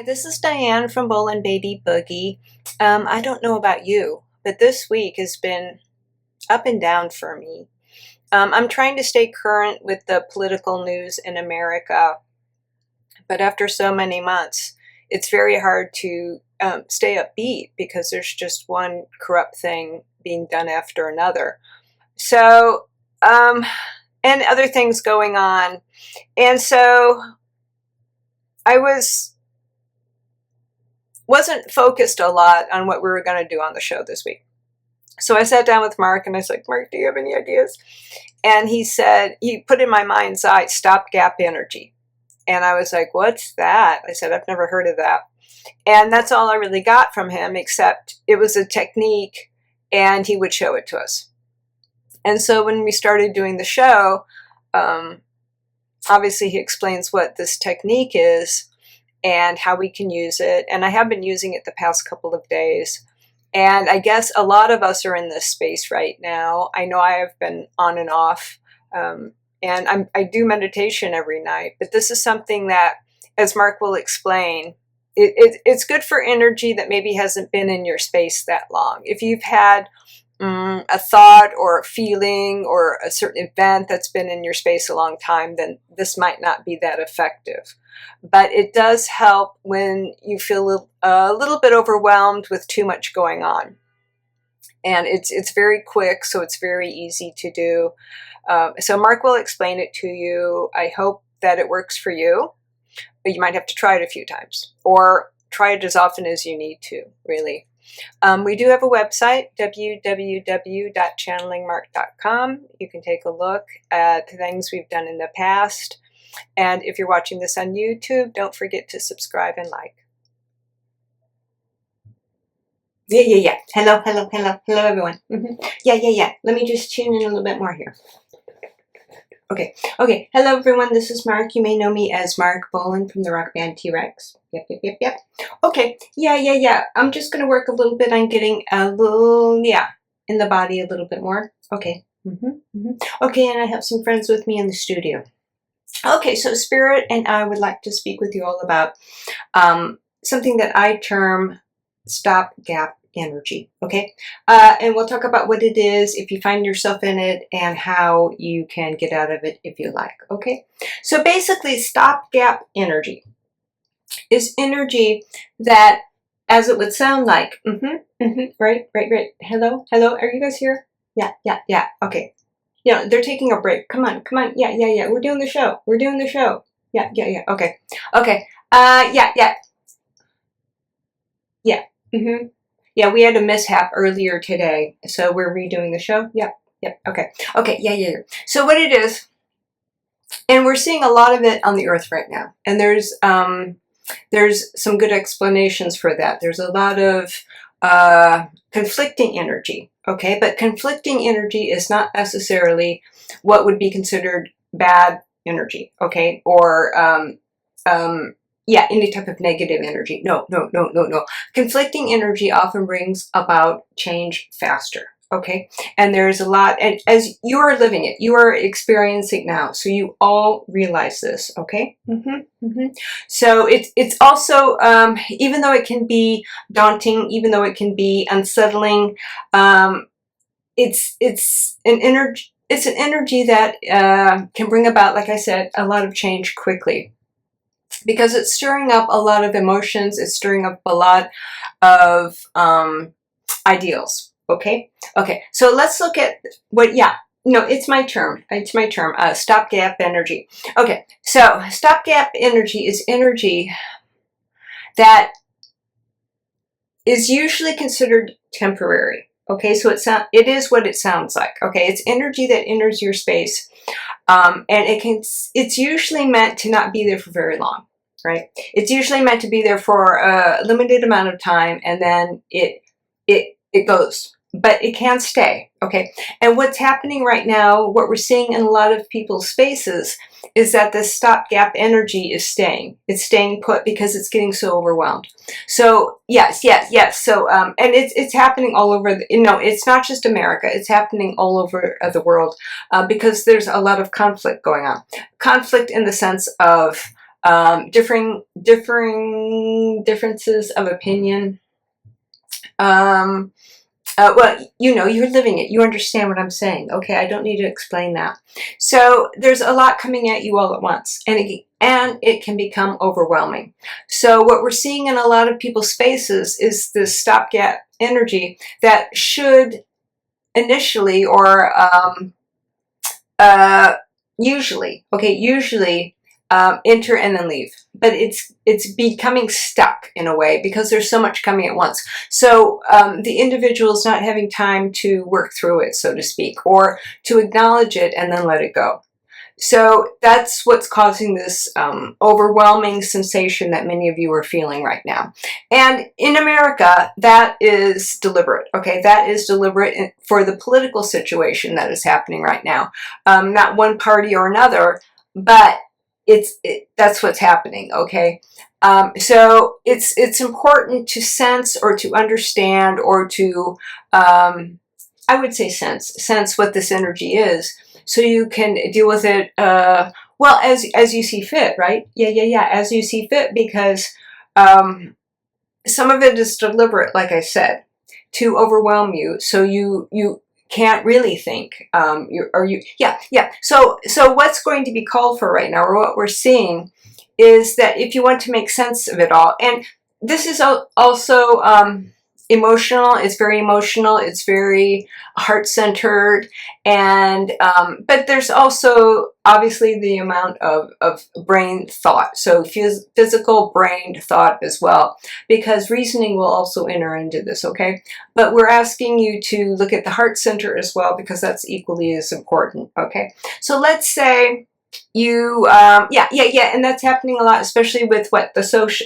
This is Diane from Bolan-Beaty Boogie. I don't know about you, but this week has been up and down for me. I'm trying to stay current with the political news in America, but after so many months, it's very hard to stay upbeat because there's just one corrupt thing being done after another. So, and other things going on. And so I wasn't focused a lot on what we were going to do on the show this week. So I sat down with Mark and I was like, Mark, do you have any ideas? And he said, he put in my mind's eye, stopgap energy. And I was like, what's that? I said, I've never heard of that. And that's all I really got from him, except it was a technique and he would show it to us. And so when we started doing the show, obviously he explains what this technique is and how we can use it. And I have been using it the past couple of days. And I guess a lot of us are in this space right now. I know I have been on and off, and I do meditation every night. But this is something that, as Mark will explain, it's good for energy that maybe hasn't been in your space that long. If you've had a thought or a feeling or a certain event that's been in your space a long time, then this might not be that effective. But it does help when you feel a little bit overwhelmed with too much going on. And it's very quick, so it's very easy to do. So Mark will explain it to you. I hope that it works for you, but you might have to try it a few times or try it as often as you need to, really. We do have a website, www.channelingmarc.com. You can take a look at things we've done in the past. And if you're watching this on YouTube, don't forget to subscribe and like. Yeah. Hello, everyone. Yeah. Let me just tune in a little bit more here. Okay. Hello, everyone. This is Mark. You may know me as Marc Bolan from the rock band T-Rex. Yep. Okay. Yeah. I'm just going to work a little bit on getting a little, in the body a little bit more. Okay. Okay, and I have some friends with me in the studio. Okay, so Spirit and I would like to speak with you all about something that I term stopgap energy, okay? And we'll talk about what it is, if you find yourself in it, and how you can get out of it if you like, okay? So basically, stopgap energy is energy that, as it would sound like, right, hello, are you guys here? Yeah, okay. They're taking a break. Come on. Yeah. We're doing the show. Yeah. Okay. Yeah. Yeah, we had a mishap earlier today, so we're redoing the show. Yep. Okay. Yeah. So what it is, and we're seeing a lot of it on the earth right now, and there's some good explanations for that. There's a lot of conflicting energy. Okay, but conflicting energy is not necessarily what would be considered bad energy, okay, or any type of negative energy. No. Conflicting energy often brings about change faster, okay, and there's a lot, and as you are living it, you are experiencing now, so you all realize this, okay. So it's also, even though it can be daunting, even though it can be unsettling, it's an energy that can bring about, like I said, a lot of change quickly, because it's stirring up a lot of emotions. It's stirring up a lot of ideals. Okay. So let's look at what. It's my term. Stopgap energy. Okay. So stopgap energy is energy that is usually considered temporary. Okay, so it is what it sounds like. Okay, it's energy that enters your space, and it's usually meant to not be there for very long, right? It's usually meant to be there for a limited amount of time, and then it goes. But it can stay, okay? And what's happening right now, what we're seeing in a lot of people's faces, is that this stopgap energy is staying. It's staying put because it's getting so overwhelmed. So yes. So and it's happening all over. It's not just America. It's happening all over the world because there's a lot of conflict going on. Conflict in the sense of differences of opinion. Well, you know, you're living it. You understand what I'm saying. Okay, I don't need to explain that. So there's a lot coming at you all at once, and it can become overwhelming. So what we're seeing in a lot of people's faces is this stopgap energy that should initially or usually enter and then leave, but it's becoming stuck in a way because there's so much coming at once. So the individual is not having time to work through it, so to speak, or to acknowledge it and then let it go. So that's what's causing this overwhelming sensation that many of you are feeling right now. And in America, that is deliberate, okay? That is deliberate for the political situation that is happening right now. Not one party or another, but that's what's happening, okay? So it's important to sense or to understand or to, I would say sense what this energy is, so you can deal with it, well, as you see fit, right? Yeah, as you see fit, because some of it is deliberate, like I said, to overwhelm you, so you can't really think. So what's going to be called for right now, or what we're seeing, is that if you want to make sense of it all, and this is also emotional. It's very emotional. It's very heart-centered, and but there's also obviously the amount of brain thought. So physical brain thought as well, because reasoning will also enter into this. Okay, but we're asking you to look at the heart center as well, because that's equally as important. Okay, so let's say you and that's happening a lot, especially with the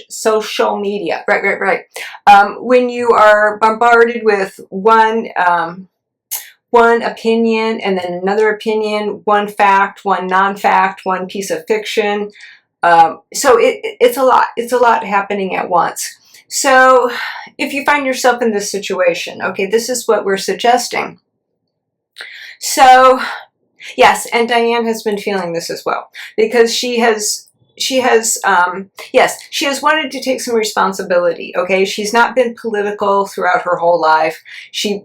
social media, right. When you are bombarded with one opinion and then another opinion, one fact, one non-fact, one piece of fiction, so it's a lot happening at once. So if you find yourself in this situation, okay, this is what we're suggesting. So yes, and Diane has been feeling this as well, because she has wanted to take some responsibility. Okay, she's not been political throughout her whole life. She's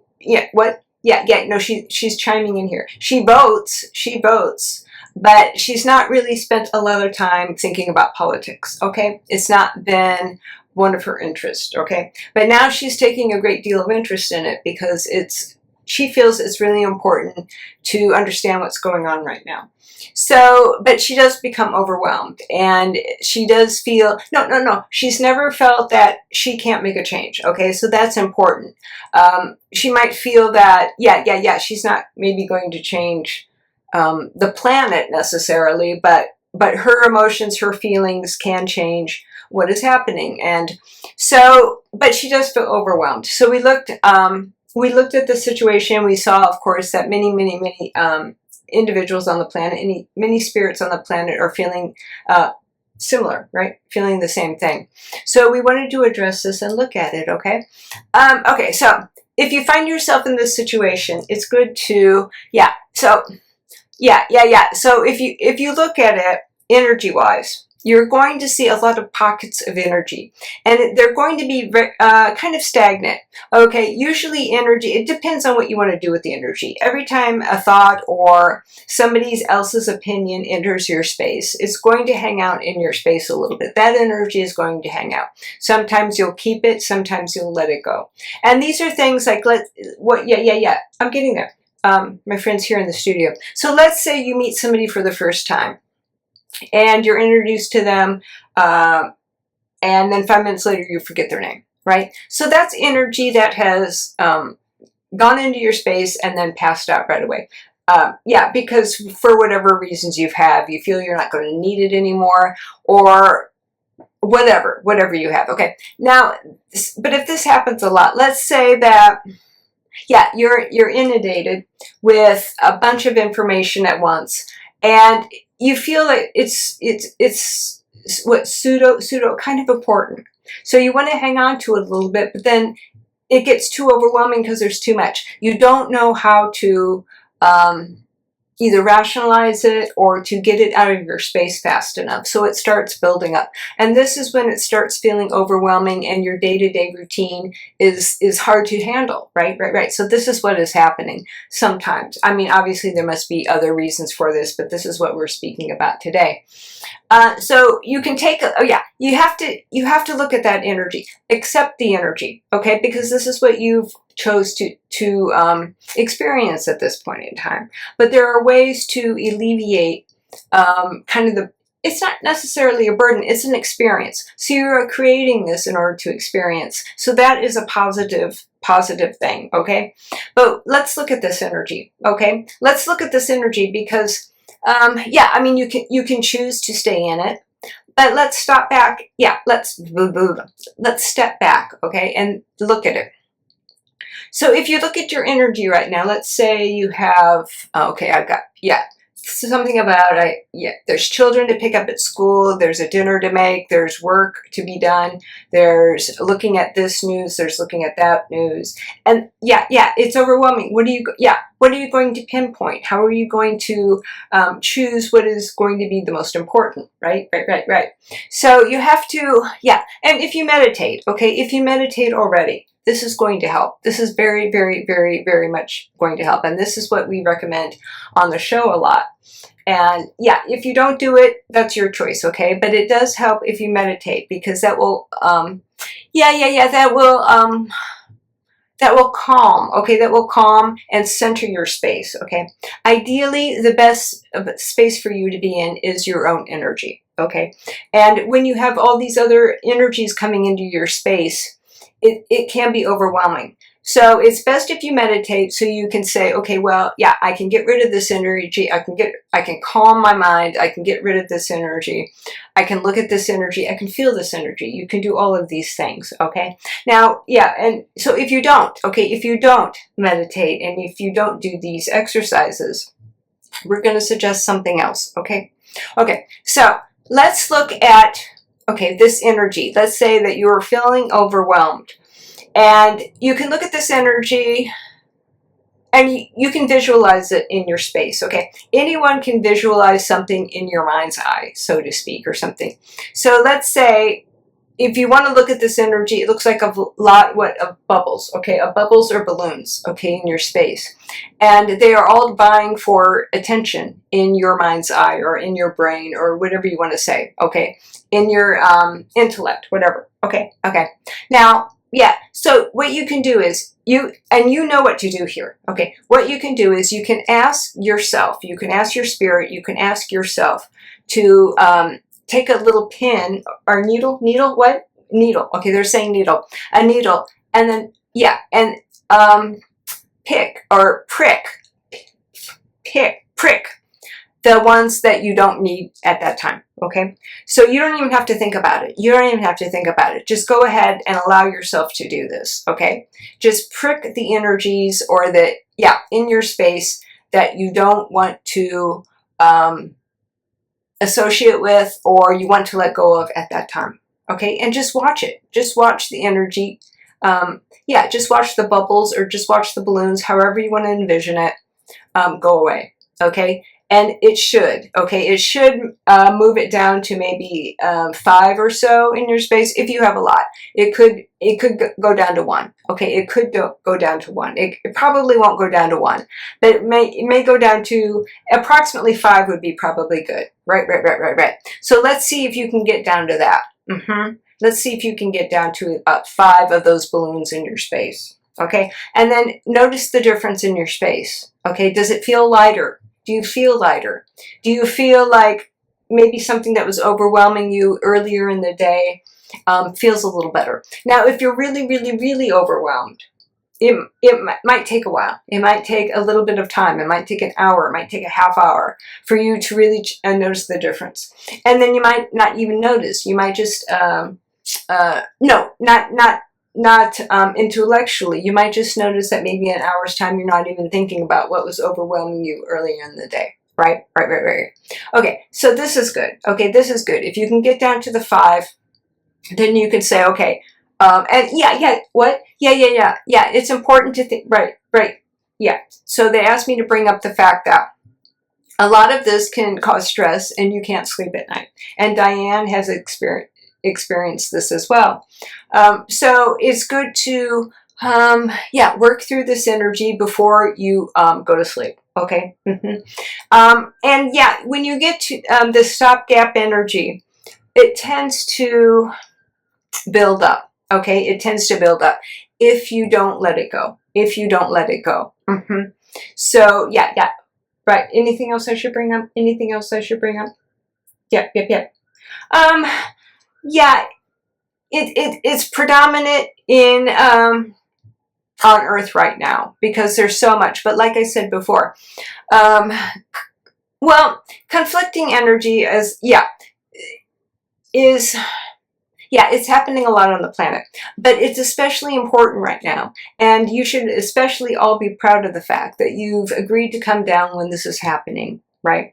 chiming in here. She votes, but she's not really spent a lot of time thinking about politics. Okay, it's not been one of her interests. Okay, but now she's taking a great deal of interest in it, because she feels it's really important to understand what's going on right now. So, but she does become overwhelmed, and she does feel, no, she's never felt that she can't make a change, okay? So that's important. She might feel that, she's not maybe going to change the planet necessarily, but her emotions, her feelings can change what is happening. And so, but she does feel overwhelmed. So we looked at the situation. We saw, of course, that many individuals on the planet, many spirits on the planet are feeling similar, right? Feeling the same thing. So we wanted to address this and look at it, okay? Okay, so if you find yourself in this situation, it's good to, So if you look at it energy-wise, you're going to see a lot of pockets of energy, and they're going to be kind of stagnant. Okay, usually energy, it depends on what you want to do with the energy. Every time a thought or somebody else's opinion enters your space, it's going to hang out in your space a little bit. That energy is going to hang out. Sometimes you'll keep it, sometimes you'll let it go. And these are things like, I'm getting there. My friend's here in the studio. So let's say you meet somebody for the first time, and you're introduced to them, and then 5 minutes later you forget their name, right? So that's energy that has gone into your space and then passed out right away. Because for whatever reasons you feel you're not going to need it anymore, or whatever you have, okay? Now, but if this happens a lot, let's say that, you're inundated with a bunch of information at once, and you feel like it's what pseudo kind of important. So you want to hang on to it a little bit, but then it gets too overwhelming because there's too much. You don't know how to either rationalize it or to get it out of your space fast enough. So it starts building up. And this is when it starts feeling overwhelming and your day-to-day routine is hard to handle, right? So this is what is happening sometimes. I mean, obviously there must be other reasons for this, but this is what we're speaking about today. So you can take, you have to look at that energy, accept the energy, okay? Because this is what you've chose to experience at this point in time. But there are ways to alleviate it's not necessarily a burden, it's an experience. So you're creating this in order to experience. So that is a positive thing, okay? But let's look at this energy, okay? Let's look at this energy because I mean, you can choose to stay in it, but let's stop back. Yeah, let's step back, okay, and look at it. So if you look at your energy right now, let's say you have, okay, I've got, something about, there's children to pick up at school, there's a dinner to make, there's work to be done, there's looking at this news, there's looking at that news, and it's overwhelming. What are you going to pinpoint? How are you going to choose what is going to be the most important, right? So you have to, and if you meditate, okay, if you meditate already, this is going to help. This is very, very, very, very much going to help. And this is what we recommend on the show a lot. And if you don't do it, that's your choice, okay? But it does help if you meditate, because that will, that will calm, okay? That will calm and center your space, okay? Ideally, the best space for you to be in is your own energy, okay? And when you have all these other energies coming into your space, it can be overwhelming. So it's best if you meditate, so you can say, okay, well, I can get rid of this energy. I can calm my mind. I can get rid of this energy. I can look at this energy. I can feel this energy. You can do all of these things, okay? Now, and so if you don't meditate and if you don't do these exercises, we're going to suggest something else, okay? Okay, so let's look at, this energy. Let's say that you're feeling overwhelmed. And you can look at this energy and you can visualize it in your space, okay? Anyone can visualize something in your mind's eye, so to speak, or something. So let's say if you want to look at this energy, it looks like a lot of bubbles, okay? Of bubbles or balloons, okay, in your space. And they are all vying for attention in your mind's eye or in your brain or whatever you want to say, okay? In your intellect, whatever, okay? Now, so what you can do is, you know what to do here, okay? What you can do is you can ask yourself, you can ask your spirit, you can ask yourself to take a little pin or needle, what? Needle, okay, they're saying needle, a needle, and then, pick or prick the ones that you don't need at that time, okay? So you don't even have to think about it. Just go ahead and allow yourself to do this, okay? Just prick the energies or in your space that you don't want to associate with or you want to let go of at that time, okay? And just watch it. Just watch the energy. Just watch the bubbles or just watch the balloons, however you want to envision it, go away, okay? And it should move it down to maybe 5 or so in your space. If you have a lot, it could go down to 1. Okay, it could go down to 1. It probably won't go down to 1, but it may go down to approximately 5 would be probably good. Right. So let's see if you can get down to that. Let's see if you can get down to about 5 of those balloons in your space. Okay, and then notice the difference in your space. Okay, does it feel lighter? Do you feel lighter? Do you feel like maybe something that was overwhelming you earlier in the day feels a little better? Now, if you're really, really, really overwhelmed, it might take a while. It might take a little bit of time. It might take an hour. It might take a half hour for you to really notice the difference. And then you might not even notice. You might just, not intellectually. You might just notice that maybe in an hour's time you're not even thinking about what was overwhelming you earlier in the day. Right. Okay, so this is good. Okay, this is good. If you can get down to the 5, then you can say, okay, and what? It's important to think. Right. Yeah. So they asked me to bring up the fact that A lot of this can cause stress and you can't sleep at night. And Diane has experienced this as well. So it's good to, yeah, work through this energy before you go to sleep. Okay. And yeah, when you get to this stopgap energy, it tends to build up. Okay. It tends to build up if you don't let it go. If you don't let it go. So yeah. Right. Anything else I should bring up? Anything else I should bring up? Yep. Yeah, it's predominant in on Earth right now because there's so much. But like I said before, well, conflicting energy it's happening a lot on the planet, but it's especially important right now. And you should especially all be proud of the fact that you've agreed to come down when this is happening. Right.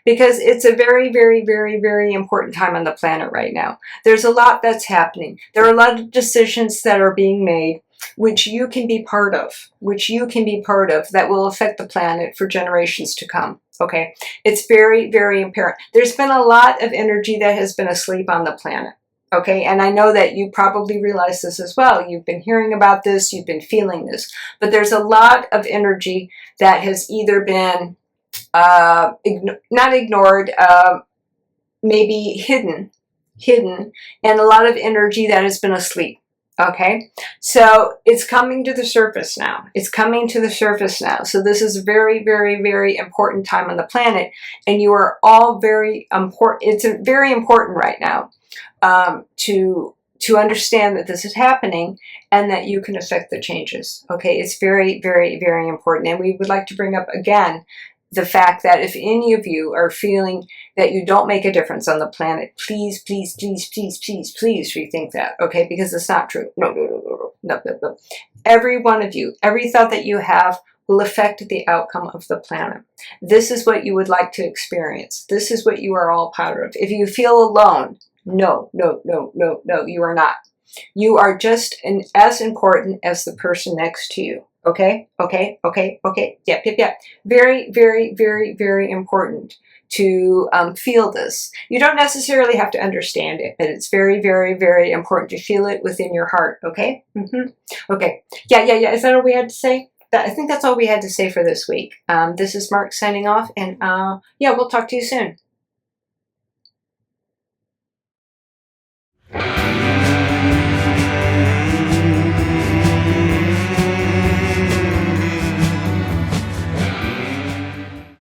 Because it's a very, very, very, very important time on the planet right now. There's a lot that's happening. There are a lot of decisions that are being made, which you can be part of, that will affect the planet for generations to come. Okay. It's very, very apparent. There's been a lot of energy that has been asleep on the planet. Okay, and I know that you probably realize this as well. You've been hearing about this, you've been feeling this, but there's a lot of energy that has either been not ignored, maybe hidden, and a lot of energy that has been asleep. Okay, so it's coming to the surface now. So this is a very, very, very important time on the planet, and you are all very important. It's very important right now to understand that this is happening and that you can affect the changes. Okay, it's very, very, very important. And we would like to bring up again the fact that if any of you are feeling that you don't make a difference on the planet, please, please, please, please, please, please rethink that, okay? Because it's not true. No. Every one of you, every thought that you have will affect the outcome of the planet. This is what you would like to experience. This is what you are all part of. If you feel alone, no, you are not. You are just as important as the person next to you. Okay. Yep. Very, very, very, very important to feel this. You don't necessarily have to understand it, but it's very, very, very important to feel it within your heart. Okay. Okay. Yeah. Is that all we had to say? I think that's all we had to say for this week. This is Marc signing off, and yeah, we'll talk to you soon.